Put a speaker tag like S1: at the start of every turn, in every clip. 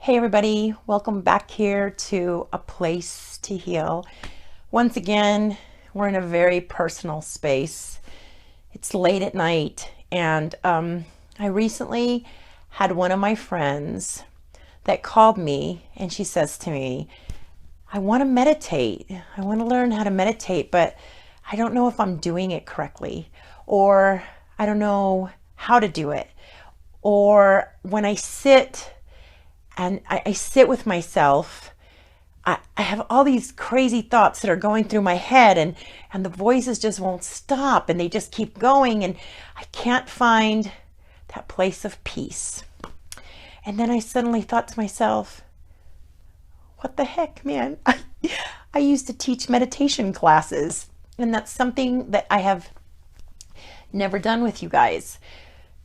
S1: Hey everybody, welcome back here to A Place to Heal. Once again, we're in a very personal space. It's late at night, and I recently had one of my friends that called me, and she says to me, I want to meditate. I want to learn how to meditate, but I don't know if I'm doing it correctly, or I don't know how to do it. Or when I sit and I sit with myself, I have all these crazy thoughts that are going through my head, and the voices just won't stop, and they just keep going, and I can't find that place of peace. And then I suddenly thought to myself, what the heck, man? I used to teach meditation classes, and that's something that I have never done with you guys.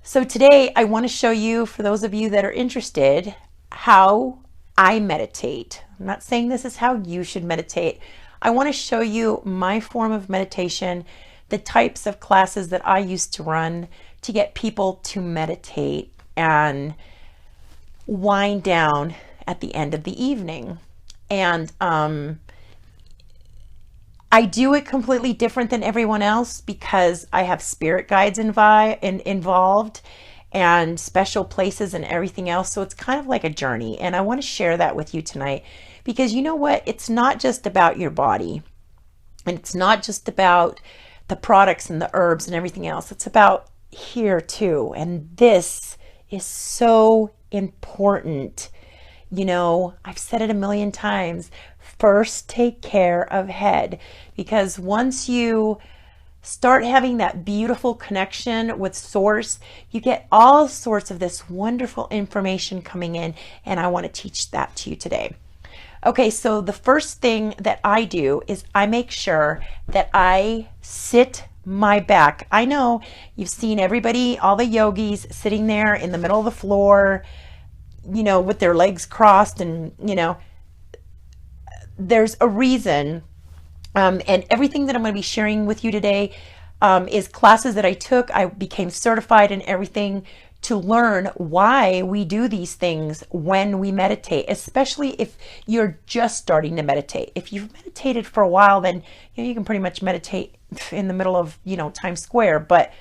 S1: So today I want to show you, for those of you that are interested, how I meditate. I'm not saying this is how you should meditate. I want to show you my form of meditation, the types of classes that I used to run to get people to meditate and wind down at the end of the evening. And I do it completely different than everyone else because I have spirit guides involved and special places and everything else. So it's kind of like a journey. And I want to share that with you tonight because you know what? It's not just about your body, and it's not just about the products and the herbs and everything else. It's about here too. And this is so important. You know, I've said it a million times. First, take care of head, because once you start having that beautiful connection with source, you get all sorts of this wonderful information coming in, and I want to teach that to you today. Okay, so the first thing that I do is I make sure that I sit my back. I know you've seen everybody, all the yogis sitting there in the middle of the floor, you know, with their legs crossed, and you know, there's a reason. And everything that I'm going to be sharing with you today is classes that I took. I became certified in everything to learn why we do these things when we meditate, especially if you're just starting to meditate. If you've meditated for a while, then you know, you can pretty much meditate in the middle of, you know, Times Square. But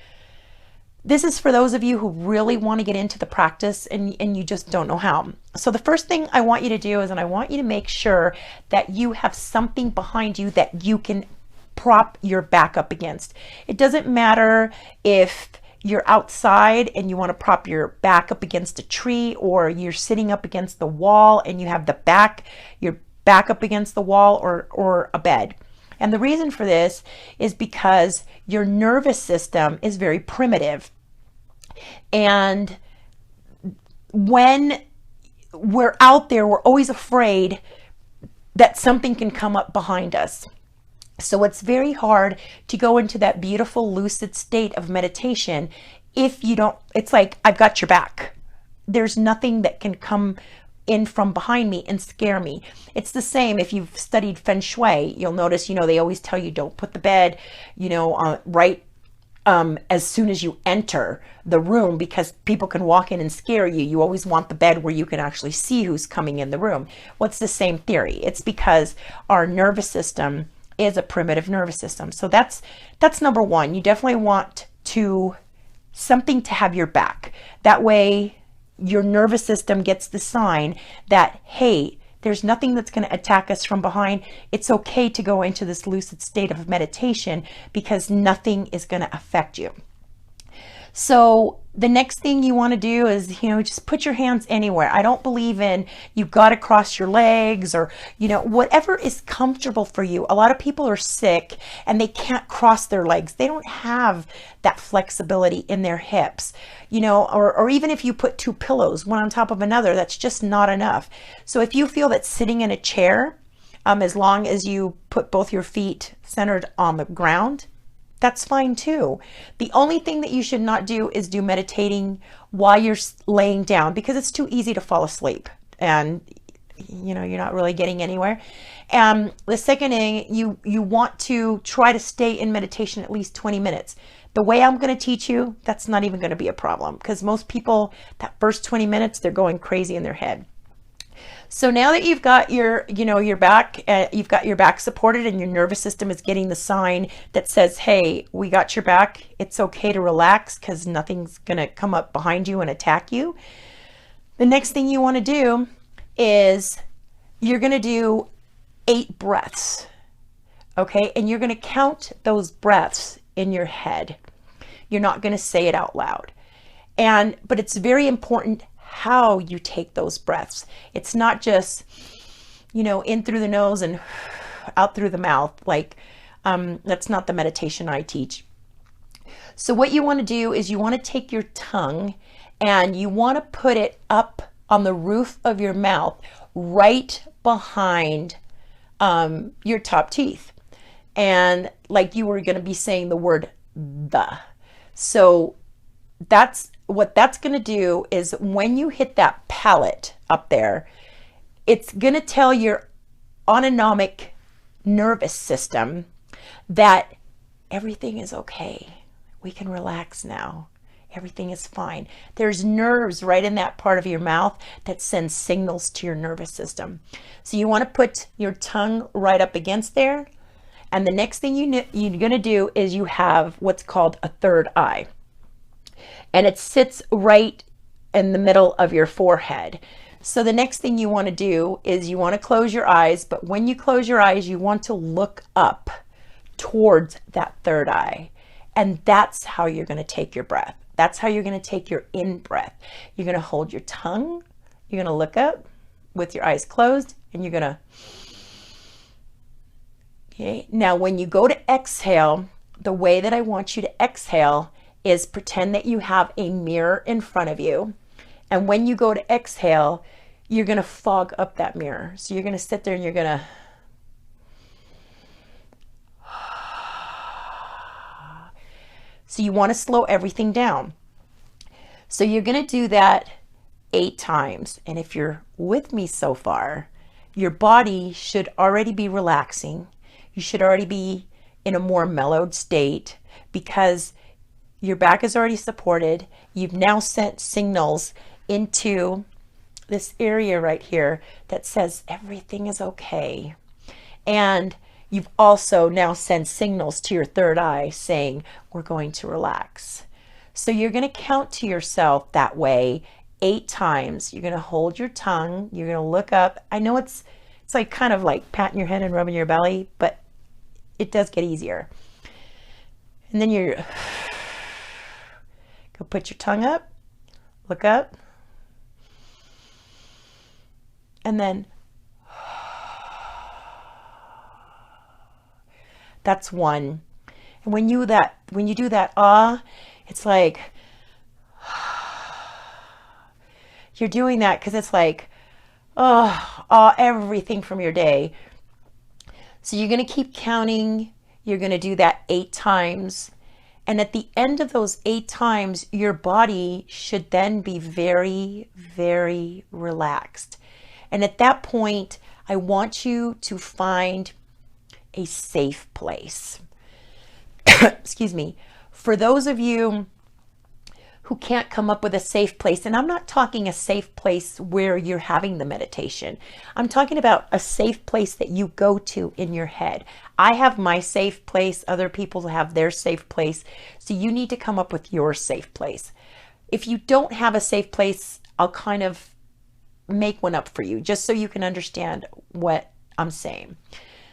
S1: this is for those of you who really want to get into the practice and you just don't know how. So the first thing I want you to do is, and I want you to make sure that you have something behind you that you can prop your back up against. It doesn't matter if you're outside and you want to prop your back up against a tree, or you're sitting up against the wall and you have your back up against the wall, or a bed. And the reason for this is because your nervous system is very primitive. And when we're out there, we're always afraid that something can come up behind us. So it's very hard to go into that beautiful lucid state of meditation if you don't, it's like, I've got your back. There's nothing that can come in from behind me and scare me. It's the same if you've studied Feng Shui. You'll notice, you know, they always tell you don't put the bed, you know, right as soon as you enter the room, because people can walk in and scare you. You always want the bed where you can actually see who's coming in the room. Well, it's the same theory. It's because our nervous system is a primitive nervous system. So that's number one. You definitely want something to have your back. That way your nervous system gets the sign that, hey, there's nothing that's going to attack us from behind. It's okay to go into this lucid state of meditation because nothing is going to affect you. So the next thing you want to do is, you know, just put your hands anywhere. I don't believe in you've got to cross your legs, or, you know, whatever is comfortable for you. A lot of people are sick and they can't cross their legs. They don't have that flexibility in their hips, you know, or even if you put two pillows, one on top of another, that's just not enough. So if you feel that sitting in a chair, as long as you put both your feet centered on the ground, that's fine too. The only thing that you should not do is do meditating while you're laying down, because it's too easy to fall asleep and, you know, you're not really getting anywhere. And the second thing, you want to try to stay in meditation at least 20 minutes. The way I'm going to teach you, that's not even going to be a problem, because most people, that first 20 minutes, they're going crazy in their head. So now that you've got your, your back, you've got your back supported and your nervous system is getting the sign that says, hey, we got your back. It's okay to relax because nothing's going to come up behind you and attack you. The next thing you want to do is you're going to do 8 breaths. Okay. And you're going to count those breaths in your head. You're not going to say it out loud. But it's very important how you take those breaths. It's not just, in through the nose and out through the mouth. That's not the meditation I teach. So what you want to do is you want to take your tongue and you want to put it up on the roof of your mouth, right behind your top teeth. And like you were going to be saying the word the. So what that's going to do is when you hit that palate up there, it's going to tell your autonomic nervous system that everything is okay. We can relax now. Everything is fine. There's nerves right in that part of your mouth that sends signals to your nervous system. So you want to put your tongue right up against there. And the next thing you're going to do is you have what's called a third eye. And it sits right in the middle of your forehead. So the next thing you want to do is you want to close your eyes, but when you close your eyes, you want to look up towards that third eye. And that's how you're going to take your breath. That's how you're going to take your in-breath. You're going to hold your tongue. You're going to look up with your eyes closed, and you're going to... Okay. Now, when you go to exhale, the way that I want you to exhale is pretend that you have a mirror in front of you. And when you go to exhale, you're going to fog up that mirror. So you're going to sit there and you're going to... So you want to slow everything down. So you're going to do that 8 times. And if you're with me so far, your body should already be relaxing. You should already be in a more mellowed state because your back is already supported. You've now sent signals into this area right here that says everything is okay. And you've also now sent signals to your third eye saying, we're going to relax. So you're going to count to yourself that way 8 times. You're going to hold your tongue. You're going to look up. I know it's like kind of like patting your head and rubbing your belly, but it does get easier. And then you're... Go put your tongue up, look up, and then that's 1. And when you do that it's like you're doing that because it's like everything from your day. So you're going to keep counting. You're going to do that 8 times. And at the end of those 8 times, your body should then be very, very relaxed. And at that point, I want you to find a safe place. Excuse me. For those of you who can't come up with a safe place, and I'm not talking a safe place where you're having the meditation. I'm talking about a safe place that you go to in your head. I have my safe place. Other people have their safe place. So you need to come up with your safe place. If you don't have a safe place, I'll kind of make one up for you just so you can understand what I'm saying.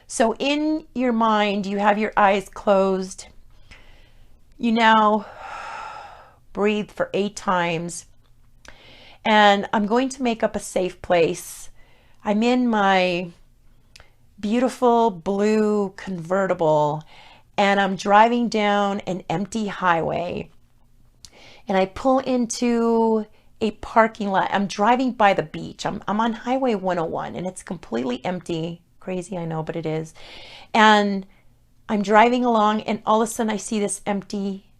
S1: So in your mind, you have your eyes closed. You now breathe for 8 times. And I'm going to make up a safe place. I'm in my beautiful blue convertible and I'm driving down an empty highway. And I pull into a parking lot. I'm driving by the beach. I'm on Highway 101 and it's completely empty. Crazy, I know, but it is. And I'm driving along and all of a sudden I see this empty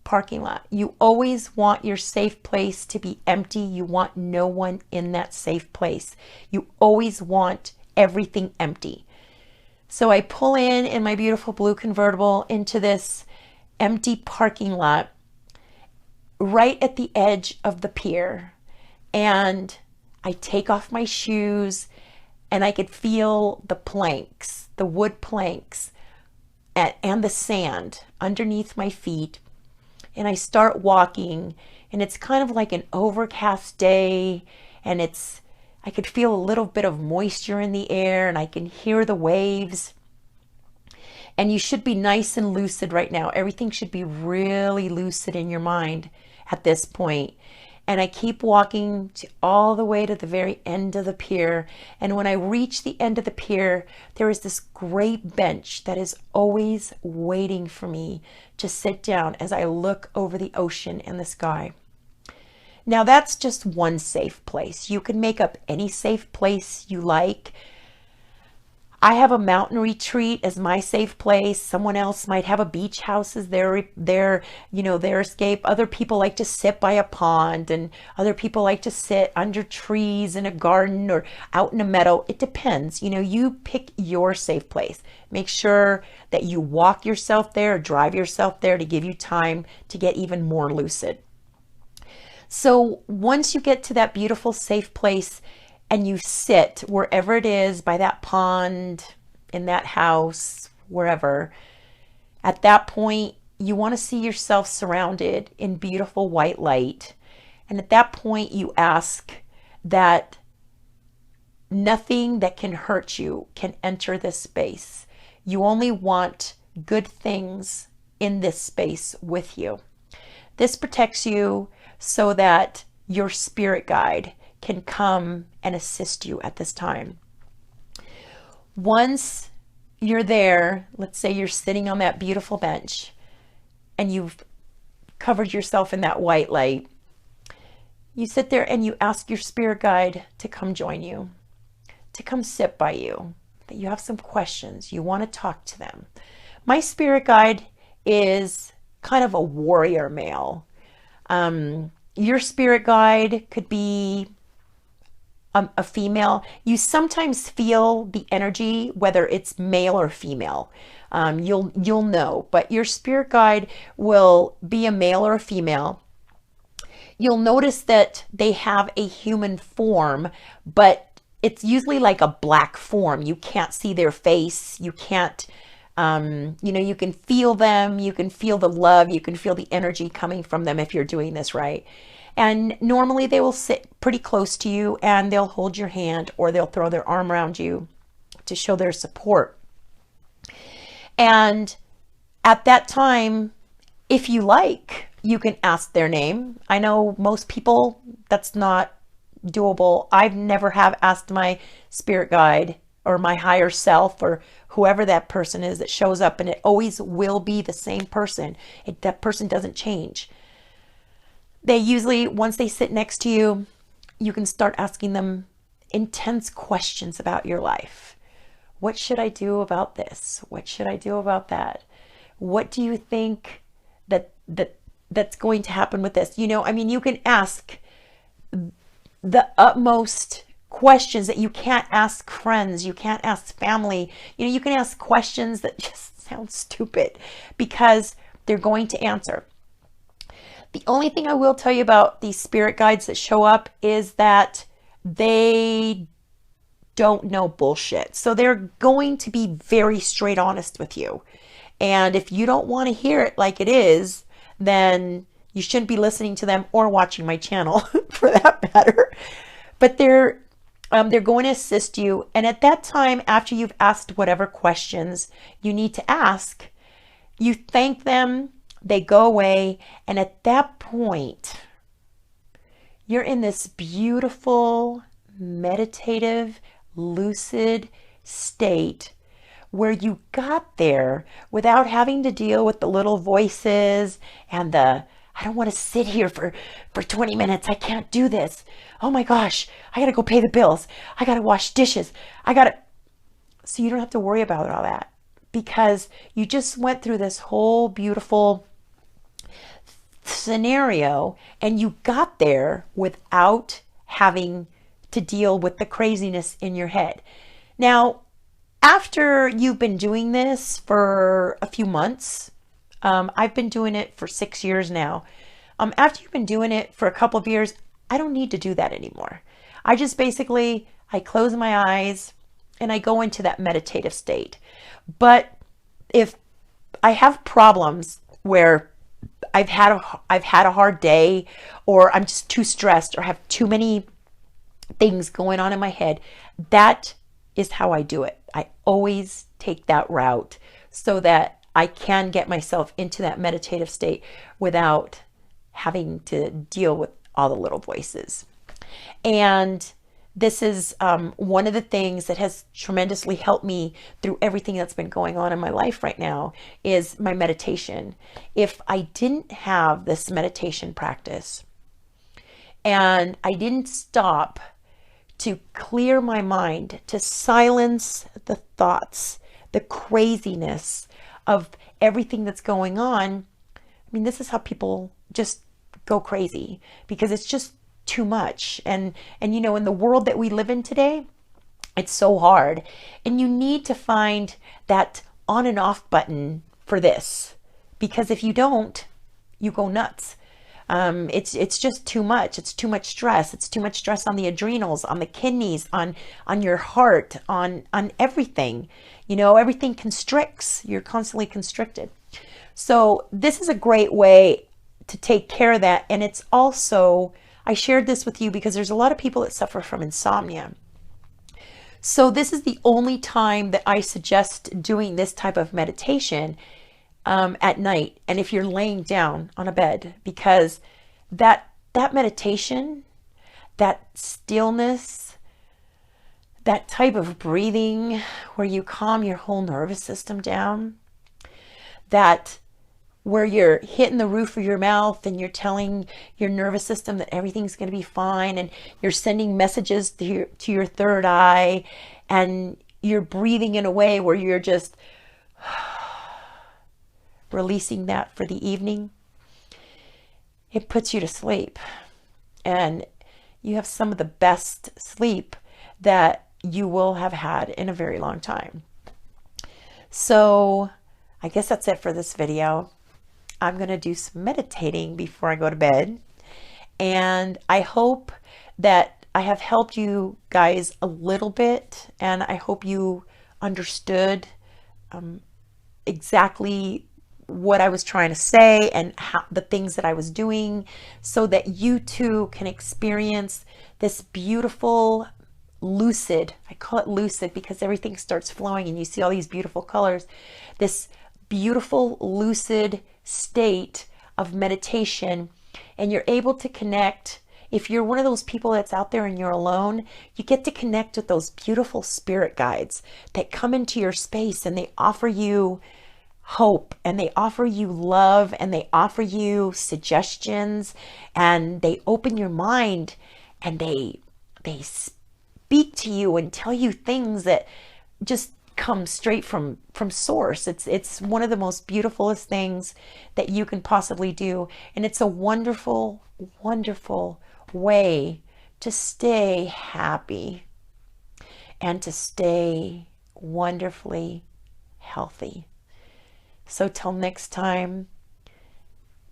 S1: parking lot. You always want your safe place to be empty. You want no one in that safe place. You always want everything empty. So I pull in my beautiful blue convertible into this empty parking lot right at the edge of the pier. And I take off my shoes and I could feel the planks, the wood planks, and the sand underneath my feet. And I start walking, and it's kind of like an overcast day, and I could feel a little bit of moisture in the air, and I can hear the waves. And you should be nice and lucid right now. Everything should be really lucid in your mind at this point. And I keep walking all the way to the very end of the pier. And when I reach the end of the pier, there is this great bench that is always waiting for me to sit down as I look over the ocean and the sky. Now that's just one safe place. You can make up any safe place you like. I have a mountain retreat as my safe place. Someone else might have a beach house as their escape. Other people like to sit by a pond, and other people like to sit under trees in a garden or out in a meadow. It depends. You pick your safe place. Make sure that you walk yourself there, drive yourself there to give you time to get even more lucid. So once you get to that beautiful safe place, and you sit wherever it is, by that pond, in that house, wherever, at that point, you want to see yourself surrounded in beautiful white light. And at that point, you ask that nothing that can hurt you can enter this space. You only want good things in this space with you. This protects you so that your spirit guide can come and assist you at this time. Once you're there, let's say you're sitting on that beautiful bench and you've covered yourself in that white light, you sit there and you ask your spirit guide to come join you, to come sit by you, that you have some questions, you want to talk to them. My spirit guide is kind of a warrior male. Your spirit guide could be a female. You sometimes feel the energy, whether it's male or female. You'll know, but your spirit guide will be a male or a female. You'll notice that they have a human form, but it's usually like a black form. You can't see their face. You can't, you can feel them. You can feel the love. You can feel the energy coming from them if you're doing this right. And normally they will sit pretty close to you and they'll hold your hand or they'll throw their arm around you to show their support. And at that time, if you like, you can ask their name. I know most people, that's not doable. I've never have asked my spirit guide or my higher self or whoever that person is that shows up, and it always will be the same person. That person doesn't change. They usually, once they sit next to you, you can start asking them intense questions about your life. What should I do about this? What should I do about that? What do you think that's going to happen with this? You can ask the utmost questions that you can't ask friends, you can't ask family. You can ask questions that just sound stupid because they're going to answer. The only thing I will tell you about these spirit guides that show up is that they don't know bullshit. So they're going to be very straight honest with you. And if you don't want to hear it like it is, then you shouldn't be listening to them or watching my channel for that matter. But they're going to assist you. And at that time, after you've asked whatever questions you need to ask, you thank them. They go away, and at that point, you're in this beautiful, meditative, lucid state where you got there without having to deal with the little voices and I don't want to sit here for 20 minutes. I can't do this. Oh my gosh, I got to go pay the bills. I got to wash dishes. So you don't have to worry about all that because you just went through this whole beautiful scenario and you got there without having to deal with the craziness in your head. Now, after you've been doing this for a few months, I've been doing it for 6 years now. After you've been doing it for a couple of years, I don't need to do that anymore. I just basically, I close my eyes and I go into that meditative state. But if I have problems where I've had a hard day, or I'm just too stressed, or have too many things going on in my head, that is how I do it. I always take that route so that I can get myself into that meditative state without having to deal with all the little voices. And this is one of the things that has tremendously helped me through everything that's been going on in my life right now is my meditation. If I didn't have this meditation practice and I didn't stop to clear my mind, to silence the thoughts, the craziness of everything that's going on, I mean, this is how people just go crazy, because it's just too much. And you know, in the world that we live in today, it's so hard. And you need to find that on and off button for this, because if you don't, you go nuts. It's just too much. It's too much stress. It's too much stress on the adrenals, on the kidneys, on your heart, on everything. You know, everything constricts. You're constantly constricted. So this is a great way to take care of that. And it's also, I shared this with you because there's a lot of people that suffer from insomnia. So this is the only time that I suggest doing this type of meditation at night. And if you're laying down on a bed, because that meditation, that stillness, that type of breathing where you calm your whole nervous system down, that where you're hitting the roof of your mouth and you're telling your nervous system that everything's going to be fine, and you're sending messages to your third eye, and you're breathing in a way where you're just releasing that for the evening, it puts you to sleep. And you have some of the best sleep that you will have had in a very long time. So I guess that's it for this video. I'm going to do some meditating before I go to bed. And I hope that I have helped you guys a little bit. And I hope you understood exactly what I was trying to say and how the things that I was doing, so that you too can experience this beautiful lucid, I call it lucid because everything starts flowing and you see all these beautiful colors, this beautiful lucid state of meditation. And you're able to connect. If you're one of those people that's out there and you're alone, you get to connect with those beautiful spirit guides that come into your space, and they offer you hope, and they offer you love, and they offer you suggestions, and they open your mind, and they speak to you and tell you things that just come straight from source. It's one of the most beautifulest things that you can possibly do, and it's a wonderful, wonderful way to stay happy and to stay wonderfully healthy. So till next time,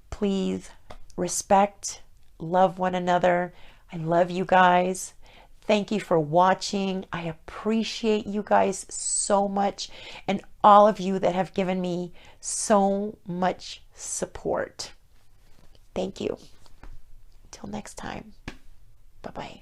S1: please respect, love one another. I love you guys. Thank you for watching. I appreciate you guys so much, and all of you that have given me so much support. Thank you. Till next time. Bye-bye.